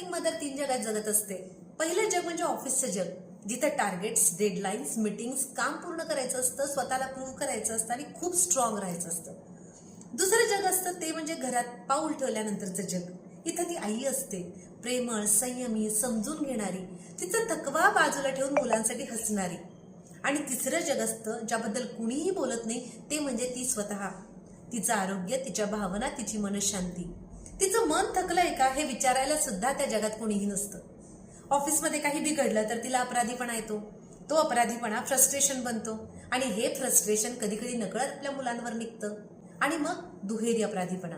Working mother 3 जगात जगत असते. पहिलं जग म्हणजे ऑफिसचं जग, जिथे टार्गेट्स, डेडलाईन्स, मीटिंग्स, काम पूर्ण करायचं असतं, स्वतःला प्रूव्ह करायचं असतं आणि खूप स्ट्रॉंग राहायचं असतं. दुसरं जग असतं ते म्हणजे घरात पाऊल ठेवल्यानंतरचं जग. इथं ती आई असते, प्रेमळ, संयमी, समजून घेणारी, तिचा थकवा बाजूला ठेवून मुलांसाठी हसणारी. आणि तिसरं जग असतं ज्याबद्दल कुणीही बोलत नाही, ते म्हणजे ती स्वतः. तिचं आरोग्य, तिच्या भावना, तिची मनशांती. तिचं मन थकलंय का हे विचारायला सुद्धा त्या जगात कोणीही नसतं. ऑफिसमध्ये काही बिघडलं तर तिला अपराधीपणा येतो. तो अपराधीपणा फ्रस्ट्रेशन बनतो आणि हे फ्रस्ट्रेशन कधी कधी नकळत आपल्या मुलांवर निघतं. आणि मग दुहेरी अपराधीपणा.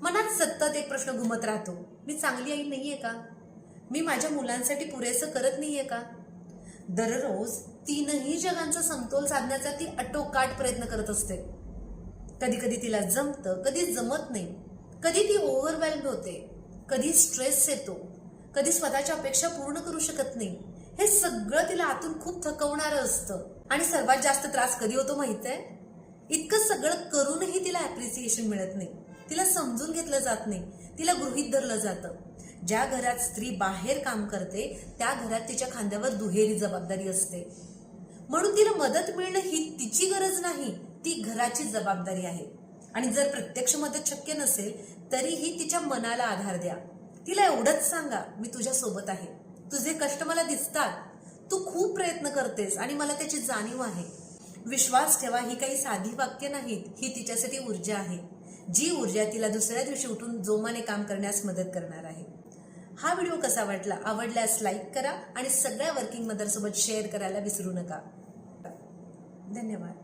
मनात सतत एक प्रश्न घुमत राहतो, मी चांगली आई नाहीये का? मी माझ्या मुलांसाठी पुरेसं करत नाहीये का? दररोज तीनही जगांचा समतोल साधण्याचा ती आटोकाट प्रयत्न करत असते. कधी कधी तिला जमतं, कधी जमत नाही. कधी ती ओव्हरवेल्ड होते, कधी स्ट्रेस येतो, कधी स्वतःच्या अपेक्षा पूर्ण करू शकत नाही. हे सगळं तिला आतून खूप थकवणारं असतं. आणि सर्वात जास्त त्रास कधी होतो माहित आहे? इतकं सगळं करूनही तिला अप्रिसिएशन मिळत नाही, तिला समजून घेतलं जात नाही, तिला गृहीत धरलं जातं. ज्या घरात स्त्री बाहेर काम करते त्या घरात तिच्या खांद्यावर दुहेरी जबाबदारी असते. म्हणून तिला मदत मिळणं ही तिची गरज नाही, ती घराची जबाबदारी आहे. आणि जर प्रत्यक्ष मदत शक्य नसेल तरीही तिच्या मनाला आधार द्या. तिला एवढंच सांगा, मी तुझ्या सोबत आहे, तुझे कष्ट मला दिसतात, तू खूप प्रयत्न करतेस आणि मला त्याची जाणीव आहे. विश्वास ठेवा ही काही साधी वाक्य नाहीत, ही तिच्यासाठी ऊर्जा आहे, जी ऊर्जा तिला दुसऱ्या दिवशी उठून जोमाने काम करण्यास मदत करणार आहे. हा व्हिडिओ कसा वाटला? आवडल्यास लाईक करा आणि सगळ्या वर्किंग मदर सोबत शेअर करायला विसरू नका. धन्यवाद.